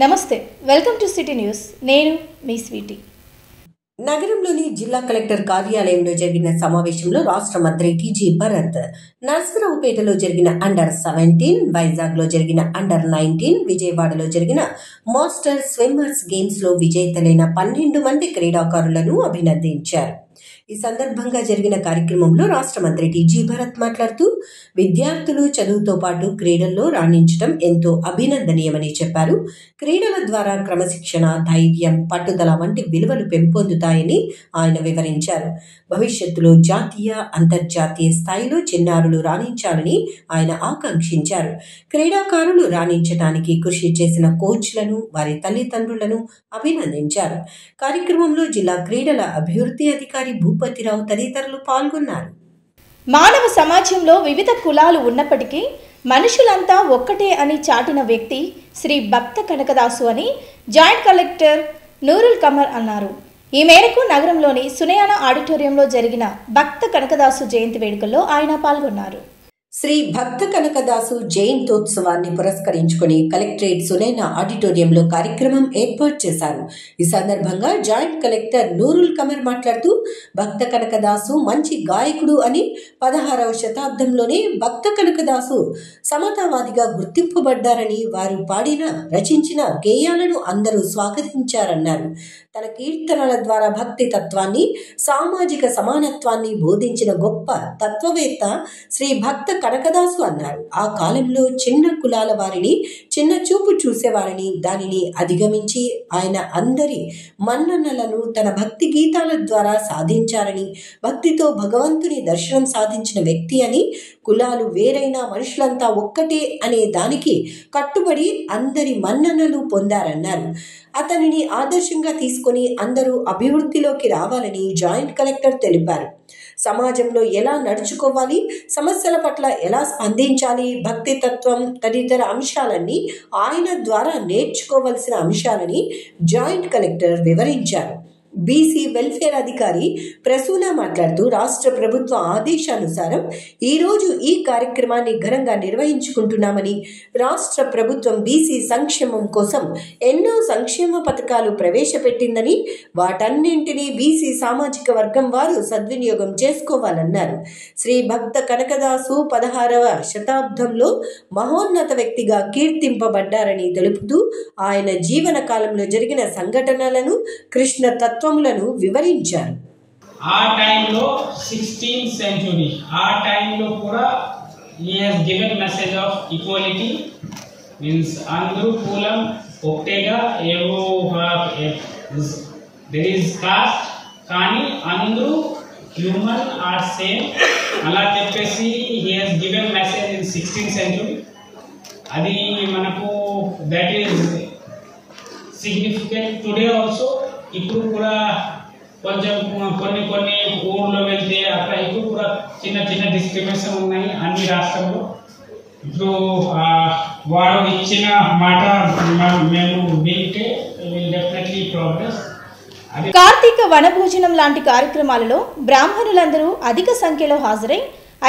నమస్తే, welcome to city news. నేను మీ Sweety. నగరంలోని జిల్లా కలెక్టర్ కార్యాలయంలో జరిగిన సమావేశంలో రాష్ట్ర మంత్రి టీజీ భరత్, నర్సరావుపేటలో జరిగిన అండర్-17, వైజాగ్లో జరిగిన అండర్-19, విజయవాడలో జరిగిన మాస్టర్ స్విమ్మర్స్ గేమ్స్ లో విజేతలైన 12 మంది క్రీడాకారులను అభినందించారు. ఈ సందర్భంగా జరిగిన కార్యక్రమంలో రాష్ట్ర మంత్రి టీజీ భరత్ మాట్లాడుతూ, విద్యార్థులు చదువుతో పాటు క్రీడల్లో రాణించడం ఎంతో అభినందనీయమని చెప్పారు. క్రీడల ద్వారా క్రమశిక్షణ, ధైర్యం, పట్టుదల వంటి విలువలు పెంపొందుతాయని ఆయన వివరించారు. భవిష్యత్తులో జాతీయ, అంతర్జాతీయ స్థాయిలో చిన్నారులు రాణించాలని ఆయన ఆకాంక్షించారు. క్రీడాకారులు రాణించడానికి కృషి చేసిన కోచ్లను, వారి తల్లిదండ్రులను అభినందించారు. కార్యక్రమంలో జిల్లా క్రీడల అభివృద్ధి అధికారి భూపతిరావు తదితరులు పాల్గొన్నారు. మానవ సమాజంలో వివిధ కులాలు ఉన్నప్పటికీ మనుషులంతా ఒక్కటే అని చాటిన వ్యక్తి శ్రీ భక్త కనకదాసు అని జాయింట్ కలెక్టర్ నూరుల్ కమర్ అన్నారు. ఈ మేరకు నగరంలోని సునయానా ఆడిటోరియంలో జరిగిన భక్త కనకదాసు జయంతి వేడుకల్లో ఆయన పాల్గొన్నారు. శ్రీ భక్త కనకదాసు జయంతోత్సవాన్ని పురస్కరించుకుని కలెక్టరేట్ సునైనా ఆడిటోరియంలో కార్యక్రమం ఏర్పాటు చేశారు. ఈ సందర్భంగా జాయింట్ కలెక్టర్ నూరుల్ కమర్ మాట్లాడుతూ, భక్త కనకదాసు మంచి గాయకుడు అని, 16వ శతాబ్దంలోనే భక్త కనకదాసు సమతావాదిగా గుర్తింపబడ్డారని, వారు పాడిన, రచించిన గేయాలను అందరూ స్వాగతించారన్నారు. తన కీర్తనల ద్వారా భక్తి తత్వాన్ని, సామాజిక సమానత్వాన్ని బోధించిన గొప్ప తత్వవేత్త శ్రీ భక్త కనకదాసు అన్నారు. ఆ కాలంలో చిన్న కులాల వారిని చిన్న చూపు చూసేవారని, దానిని అధిగమించి ఆయన అందరి మన్ననలను తన భక్తి గీతాల ద్వారా సాధించారని, భక్తితో భగవంతుని దర్శనం సాధించిన వ్యక్తి అని, కులాలు వేరైనా మనుషులంతా ఒక్కటే అనే దానికి కట్టుబడి అందరి మన్ననలు పొందారన్నారు. అతనిని ఆదర్శంగా తీసుకొని అందరూ అభివృద్ధిలోకి రావాలని జాయింట్ కలెక్టర్ తెలిపారు. సమాజంలో ఎలా నడుచుకోవాలి, సమస్యల పట్ల ఎలా స్పందించాలి, భక్తి తత్వం తదితర అంశాలన్నీ ఆయన ద్వారా నేర్చుకోవలసిన అంశాలని జాయింట్ కలెక్టర్ వివరించారు. బీసీ వెల్ఫేర్ అధికారి ప్రసూన మాట్లాడుతూ, రాష్ట్ర ప్రభుత్వ ఆదేశానుసారం ఈరోజు ఈ కార్యక్రమాన్ని ఘనంగా నిర్వహించుకుంటున్నామని, రాష్ట్ర ప్రభుత్వం బీసీ సంక్షేమం కోసం ఎన్నో సంక్షేమ పథకాలు ప్రవేశపెట్టిందని, వాటన్నింటినీ బీసీ సామాజిక వర్గం వారు సద్వినియోగం చేసుకోవాలన్నారు. శ్రీ భక్త కనకదాసు 16వ శతాబ్దంలో మహోన్నత వ్యక్తిగా కీర్తింపబడ్డారని తెలుపుతూ, ఆయన జీవన కాలంలో జరిగిన సంఘటనలను, కృష్ణ తత్వములను వివరించారు. ఆ టైంలో 16th century, ఆ టైంలో కూడా he has given message of equality, means అందరూ కులం ఒకటేగా, ఏవో there is caste కానీ అందరూ హ్యూమన్ ఆర్ సేమ్ అలా చెప్పేసి he has given message in 16th century. అది మనకు that is significant today also. ఇప్పుడు కూడా కొంచెం కొన్ని ఊర్లో వెళ్తే అక్కడ ఇప్పుడు కూడా చిన్న చిన్న డిస్క్రిమినేషన్ ఉన్నాయి అన్ని రాష్ట్రంలో. ఇప్పుడు వారు ఇచ్చిన మాట మేము వింటే విల్ డెఫినెట్లీ ప్రోగ్రెస్. కార్తీక వనభోజనం లాంటి కార్యక్రమాలలో బ్రాహ్మణులందరూ అధిక సంఖ్యలో హాజరై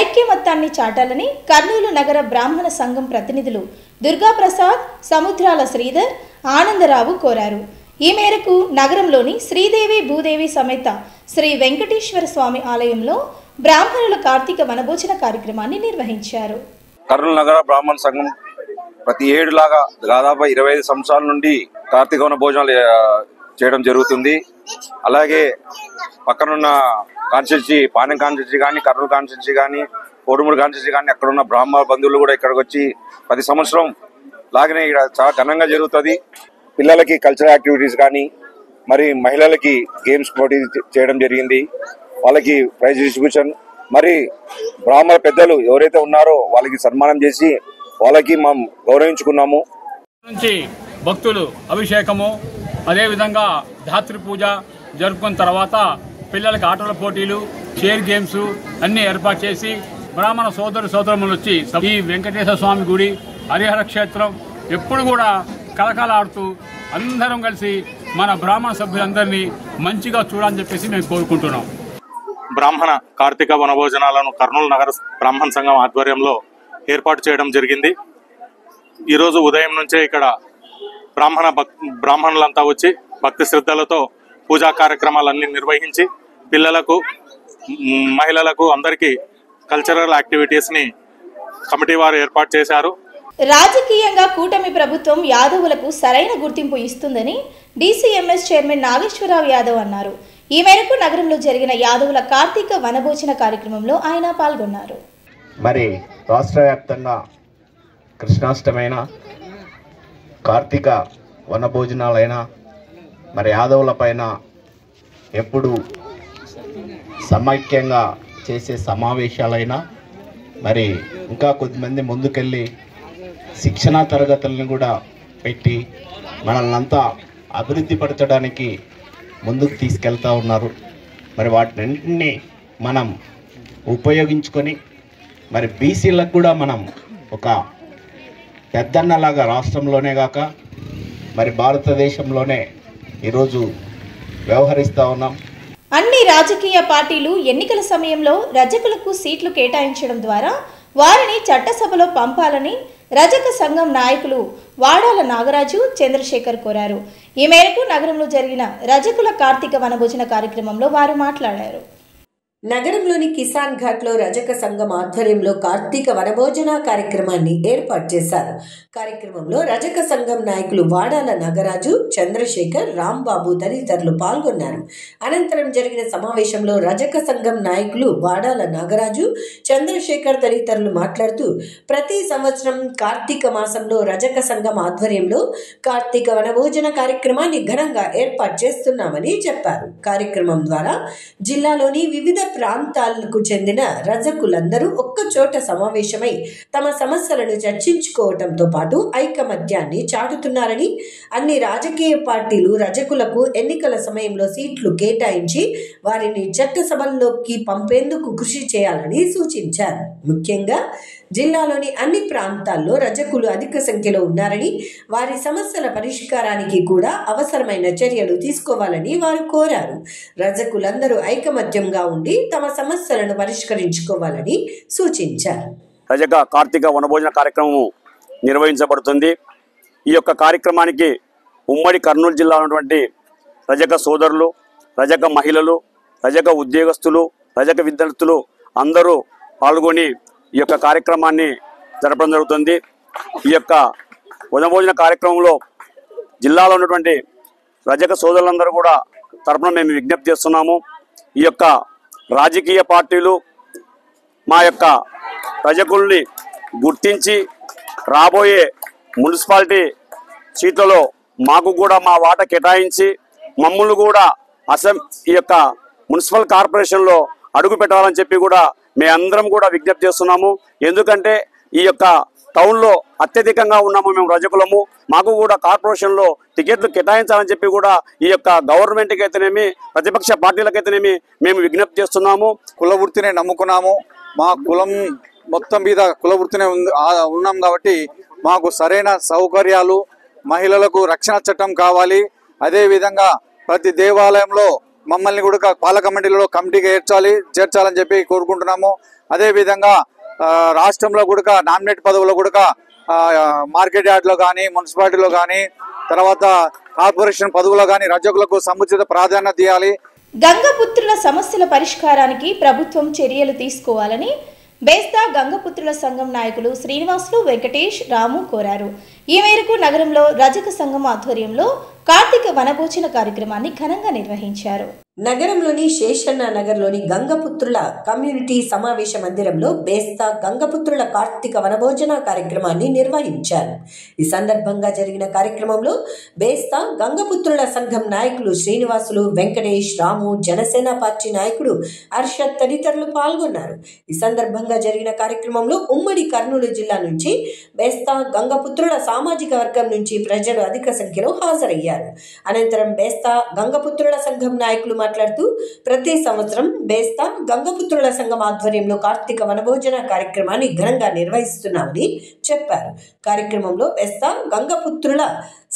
ఐక్యమత్యాన్ని చాటాలని కర్నూలు నగర బ్రాహ్మణ సంఘం ప్రతినిధులు దుర్గాప్రసాద్, సముద్రాల శ్రీధర్, ఆనందరావు కోరారు. ఈ మేరకు నగరంలోని శ్రీదేవి భూదేవి సమేత శ్రీ వెంకటేశ్వర స్వామి ఆలయంలో బ్రాహ్మణుల కార్తీక వనభోజన కార్యక్రమాన్ని నిర్వహించారు. కర్నూలు నగర బ్రాహ్మణ సంఘం ప్రతి ఏడులాగా దాదాపు 25 సంవత్సరాల నుండి కార్తీక వన భోజనాలు చేయడం జరుగుతుంది. అలాగే పక్కనున్న కాన్స్టిట్యూన్సీ, పాణ్యం కాన్స్టిట్యూన్సీ కానీ, కర్నూలు కాన్స్టిట్యూన్సీ కానీ, కోడుమూరు కాన్స్టిట్యూన్సీ కానీ, అక్కడ ఉన్న బ్రాహ్మణ బంధువులు కూడా ఇక్కడికి వచ్చి ప్రతి సంవత్సరం లాగానే ఇక్కడ చాలా ఘనంగా జరుగుతుంది. పిల్లలకి కల్చరల్ యాక్టివిటీస్ కానీ, మరి మహిళలకి గేమ్స్ పోటీ చేయడం జరిగింది. వాళ్ళకి ప్రైజ్ డిస్ట్రిబ్యూషన్, మరి బ్రాహ్మణ పెద్దలు ఎవరైతే ఉన్నారో వాళ్ళకి సన్మానం చేసి వాళ్ళకి మనం గౌరవించుకున్నాము. నుంచి భక్తులు అభిషేకము, అదేవిధంగా ధాత్రి పూజ జరుపుకున్న తర్వాత పిల్లలకి ఆటల పోటీలు, చైర్ గేమ్స్ అన్ని ఏర్పాటు చేసి బ్రాహ్మణ సోదరులు వచ్చి ఈ వెంకటేశ్వర స్వామి గుడి, హరిహర క్షేత్రం ఎప్పుడు కూడా కలకలాడుతూ అందరం కలిసి మన బ్రాహ్మణ సభ్యులందరినీ మంచిగా చూడాలని చెప్పేసి మేము కోరుకుంటున్నాం. బ్రాహ్మణ కార్తీక వనభోజనాలను కర్నూలు నగర బ్రాహ్మణ సంఘం ఆధ్వర్యంలో ఏర్పాటు చేయడం జరిగింది. ఈరోజు ఉదయం నుంచే ఇక్కడ బ్రాహ్మణులంతా వచ్చి భక్తి శ్రద్ధలతో పూజా కార్యక్రమాలన్నీ నిర్వహించి పిల్లలకు, మహిళలకు అందరికీ కల్చరల్ యాక్టివిటీస్ని కమిటీ వారు ఏర్పాటు చేశారు. రాజకీయంగా కూటమి ప్రభుత్వం యాదవులకు సరైన గుర్తింపు ఇస్తుందని డీసీఎంఎస్ చైర్మన్ నాగేశ్వరరావు యాదవ్ అన్నారు. ఈ మేరకు నగరంలో జరిగిన యాదవుల కార్తీక వనభోజన కార్యక్రమంలో ఆయన పాల్గొన్నారు. మరి రాష్ట్ర వ్యాప్తంగా కృష్ణాష్టమైన, కార్తీక వనభోజనాలైనా, మరి యాదవుల పైన ఎప్పుడు సమైక్యంగా చేసే సమావేశాలైనా, మరి ఇంకా కొద్దిమంది ముందుకెళ్ళి శిక్షణా తరగతులను కూడా పెట్టి మనల్నంతా అభివృద్ధి పరచడానికి ముందుకు తీసుకెళ్తూ ఉన్నారు. మరి వాటిని మనం ఉపయోగించుకొని మరి బీసీలకు కూడా మనం ఒక పెద్దన్నలాగా రాష్ట్రంలోనే కాక మరి భారతదేశంలోనే ఈరోజు వ్యవహరిస్తూ ఉన్నాం. అన్ని రాజకీయ పార్టీలు ఎన్నికల సమయంలో రజకులకు సీట్లు కేటాయించడం ద్వారా వారిని చట్టసభలో పంపాలని రజక సంఘం నాయకులు వాడాల నాగరాజు, చంద్రశేఖర్ కోరారు. ఈ మేరకు నగరంలో జరిగిన రజకుల కార్తీక వనభోజన కార్యక్రమంలో వారు మాట్లాడారు. నగరంలోని కిసాన్ ఘాట్లో రజక సంఘం ఆధ్వర్యంలో కార్తీక వనభోజన కార్యక్రమాన్ని ఏర్పాటు చేశారు. కార్యక్రమంలో రజక సంఘం నాయకులు వాడాల నాగరాజు, చంద్రశేఖర్, రాంబాబు తదితరులు పాల్గొన్నారు. అనంతరం జరిగిన సమావేశంలో రజక సంఘం నాయకులు వాడాల నాగరాజు, చంద్రశేఖర్ తదితరులు మాట్లాడుతూ ప్రతి సంవత్సరం కార్తీక మాసంలో రజక సంఘం ఆధ్వర్యంలో కార్తీక వనభోజన కార్యక్రమాన్ని ఘనంగా ఏర్పాటు చేస్తున్నామని చెప్పారు. కార్యక్రమం ద్వారా జిల్లాలోని వివిధ ప్రాంతాలకు చెందిన రజకులందరూ ఒక్కచోట సమావేశమై తమ సమస్యలను చర్చించుకోవడంతో పాటు ఐకమత్యాన్ని చాటుతున్నారని, అన్ని రాజకీయ పార్టీలు రజకులకు ఎన్నికల సమయంలో సీట్లు కేటాయించి వారిని చట్టసభల్లోకి పంపేందుకు కృషి చేయాలని సూచించారు. ముఖ్యంగా జిల్లాలోని అన్ని ప్రాంతాల్లో రజకులు అధిక సంఖ్యలో ఉన్నారని, వారి సమస్యల పరిష్కారానికి కూడా అవసరమైన చర్యలు తీసుకోవాలని వారు కోరారు. రజకులందరూ ఐకమత్యంగా ఉండి తమ సమస్యలను పరిష్కరించుకోవాలని సూచించారు. రజక కార్తీక వనభోజన కార్యక్రమం నిర్వహించబడుతుంది. ఈ యొక్క కార్యక్రమానికి ఉమ్మడి కర్నూలు జిల్లా ఉన్నటువంటి రజక సోదరులు, రజక మహిళలు, రజక ఉద్యోగస్తులు, రజక విద్యార్థులు అందరూ పాల్గొని ఈ యొక్క కార్యక్రమాన్ని జరపడం జరుగుతుంది. ఈ యొక్క వనభోజన కార్యక్రమంలో జిల్లాలో ఉన్నటువంటి రజక సోదరులందరూ కూడా తరపున మేము విజ్ఞప్తి చేస్తున్నాము. ఈ యొక్క రాజకీయ పార్టీలు మా యొక్క రజకుల్ని గుర్తించి రాబోయే మున్సిపాలిటీ సీట్లలో మాకు కూడా మా వాటా కేటాయించి మమ్మల్ని కూడా ఈ యొక్క మున్సిపల్ కార్పొరేషన్లో అడుగు పెట్టాలని చెప్పి కూడా మేమందరం కూడా విజ్ఞప్తి చేస్తున్నాము. ఎందుకంటే ఈ యొక్క టౌన్లో అత్యధికంగా ఉన్నాము మేము రజకులము. మాకు కూడా కార్పొరేషన్లో టికెట్లు కేటాయించాలని చెప్పి కూడా ఈ యొక్క గవర్నమెంట్కి అయితేనేమి, ప్రతిపక్ష పార్టీలకైతేనేమి మేము విజ్ఞప్తి చేస్తున్నాము. కుల వృత్తిని నమ్ముకున్నాము. మా కులం మొత్తం మీద కుల వృత్తినే ఉన్నాం కాబట్టి మాకు సరైన సౌకర్యాలు, మహిళలకు రక్షణ చట్టం కావాలి. అదేవిధంగా ప్రతి దేవాలయంలో మమ్మల్ని కూడా పాలక మండలిలో కమిటీగా చేర్చాలని చెప్పి కోరుకుంటున్నాము. అదేవిధంగా రాష్ట్రంలో కూడా నామినేట్ పదవుల్లో కూడా మార్కెట్ యార్డ్లో కానీ, మున్సిపాలిటీలో కానీ, తర్వాత కార్పొరేషన్ పదవుల్లో కానీ రజకులకు సముచిత ప్రాధాన్యత ఇవ్వాలి. గంగపుత్రుల సమస్యల పరిష్కారానికి ప్రభుత్వం చర్యలు తీసుకోవాలని బేస్తా గంగపుత్రుల సంఘం నాయకులు శ్రీనివాసులు, వెంకటేష్, రాము కోరారు. ఈ మేరకు నగరంలో రజక సంఘం ఆధ్వర్యంలో కార్తీక వనభోజన కార్యక్రమాన్ని ఘనంగా నిర్వహించారు. నగరంలోని శేషన్న నగర్లోని గంగపుత్రుల కమ్యూనిటీ సమావేశ మందిరంలో బేస్తా గంగపుత్రుల కార్తీక వనభోజన కార్యక్రమాన్ని నిర్వహించారు. ఈ సందర్భంగా జరిగిన కార్యక్రమంలో బేస్తా గంగపుత్రుల సంఘం నాయకులు శ్రీనివాసులు, వెంకటేష్, రాము, జనసేన పార్టీ నాయకుడు అర్షద్ తదితరులు పాల్గొన్నారు. ఈ సందర్భంగా జరిగిన కార్యక్రమంలో ఉమ్మడి కర్నూలు జిల్లా నుంచి బేస్తా గంగపుత్రుల సామాజిక వర్గం నుంచి ప్రజలు అధిక సంఖ్యలో హాజరయ్యారు. అనంతరం బేస్తా గంగపుత్రుల సంఘం నాయకులు మాట్లాడుతూ ప్రతి సంవత్సరం బేస్తా గంగపుత్రుల సంఘం ఆధ్వర్యంలో కార్తీక వనభోజన కార్యక్రమాన్ని ఘనంగా నిర్వహిస్తున్నామని చెప్పారు. కార్యక్రమంలో బేస్తా గంగపుత్రుల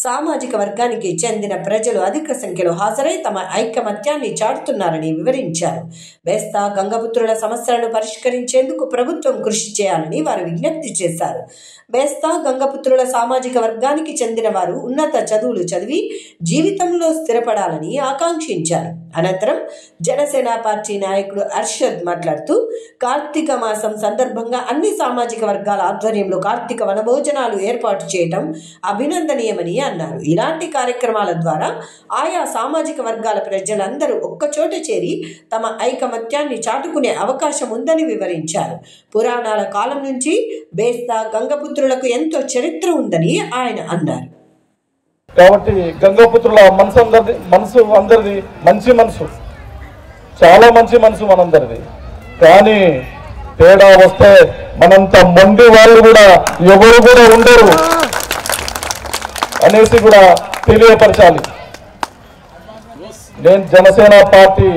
సామాజిక వర్గానికి చెందిన ప్రజలు అధిక సంఖ్యలో హాజరై తమ ఐకమత్యాన్ని చాటుతున్నారని వివరించారు. బేస్తా గంగపుత్రుల సమస్యలను పరిష్కరించేందుకు ప్రభుత్వం కృషి చేయాలని వారు విజ్ఞప్తి చేశారు. బేస్తా గంగపుత్రుల సామాజిక వర్గానికి చెందిన వారు ఉన్నత చదువులు చదివి జీవితంలో స్థిరపడాలని ఆకాంక్షించారు. అనంతరం జనసేన పార్టీ నాయకుడు అర్షద్ మాట్లాడుతూ కార్తీక మాసం సందర్భంగా అన్ని సామాజిక వర్గాల ఆధ్వర్యంలో కార్తీక వనభోజనాలు ఏర్పాటు చేయటం అభినందనీయమని అన్నారు. ఇలాంటి కార్యక్రమాల ద్వారా ఆయా సామాజిక వర్గాల ప్రజలందరూ ఒక్కచోట చేరి తమ ఐకమత్యాన్ని చాటుకునే అవకాశం ఉందని వివరించారు. పురాణాల కాలం నుంచి బేస్తా గంగపుత్రులకు ఎంతో చరిత్ర ఉందని ఆయన అన్నారు. కాబట్టి గంగపుత్రుల మనసు అందరిది మంచి మనసు, చాలా మంచి మనసు మనందరిది. కానీ తేడా వస్తే మనంత మొండి వాళ్ళు కూడా ఎవరు కూడా ఉండరు అనేసి కూడా తెలియపరచాలి. నేను జనసేన పార్టీ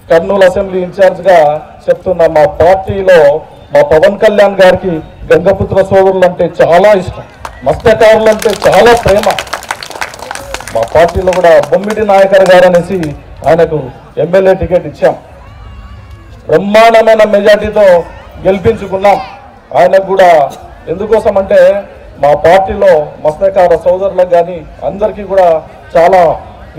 కర్నూలు అసెంబ్లీ ఇన్ఛార్జ్గా చెప్తున్నా, మా పార్టీలో మా పవన్ కళ్యాణ్ గారికి గంగపుత్ర సోదరులు అంటే చాలా ఇష్టం, మత్స్యకారులు అంటే చాలా ప్రేమ. మా పార్టీలో కూడా బొమ్మిడి నాయకర్ గారు అనేసి ఆయనకు ఎమ్మెల్యే టికెట్ ఇచ్చాం, బ్రహ్మాండమైన మెజార్టీతో గెలిపించుకున్నాం. ఆయనకు కూడా ఎందుకోసం అంటే మా పార్టీలో మత్స్యకార సోదరులకు కానీ అందరికీ కూడా చాలా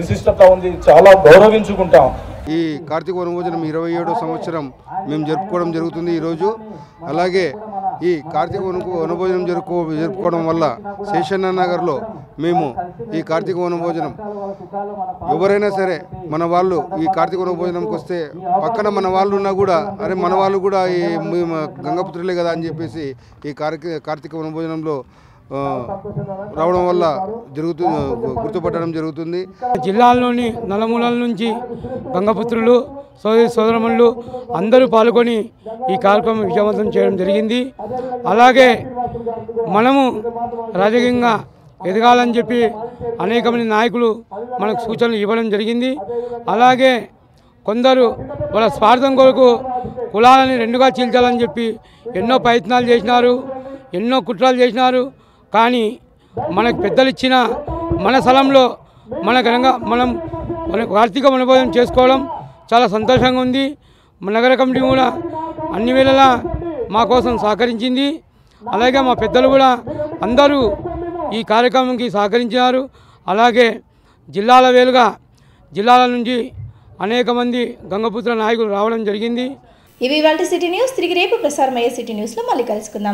విశిష్టత ఉంది, చాలా గౌరవించుకుంటాం. ఈ కార్తీక వనభోజనం 27వ సంవత్సరం మేము జరుపుకోవడం జరుగుతుంది ఈరోజు. అలాగే ఈ కార్తీక వనభోజనం జరుపుకోవడం వల్ల శేషన్న నగర్లో మేము ఈ కార్తీక వనభోజనం ఎవరైనా సరే మన వాళ్ళు ఈ కార్తీక వనభోజనంకి వస్తే పక్కన మన వాళ్ళు ఉన్నా కూడా అరే మన వాళ్ళు కూడా ఈ గంగపుత్రులే కదా అని చెప్పేసి ఈ కార్తీక వనభోజనంలో రావడం వల్ల గుర్తుపట్టడం జరుగుతుంది. జిల్లాలోని నలుమూలల నుంచి గంగపుత్రులు సోదరమణులు అందరూ పాల్గొని ఈ కార్యక్రమం విజయవంతం చేయడం జరిగింది. అలాగే మనము రాజకీయంగా ఎదగాలని చెప్పి అనేక మంది నాయకులు మనకు సూచనలు ఇవ్వడం జరిగింది. అలాగే కొందరు వాళ్ళ స్వార్థం కొరకు కులాలని రెండుగా చీల్చాలని చెప్పి ఎన్నో ప్రయత్నాలు చేసినారు, ఎన్నో కుట్రలు చేసినారు. కానీ మనకు పెద్దలు ఇచ్చిన మన స్థలంలో మన కార్తీక వనభోజనం చేసుకోవడం చాలా సంతోషంగా ఉంది. మన నగర కమిటీ కూడా అన్ని వేళలా మా కోసం సహకరించింది. అలాగే మా పెద్దలు కూడా అందరూ ఈ కార్యక్రమంకి సహకరించినారు. అలాగే జిల్లాల నుంచి అనేక మంది గంగపుత్ర నాయకులు రావడం జరిగింది. ఇవి ఇవాల్టి సిటీ న్యూస్. తిరిగి రేపు ప్రసారమయ్యే సిటీ న్యూస్లో మళ్ళీ కలుసుకుందాం.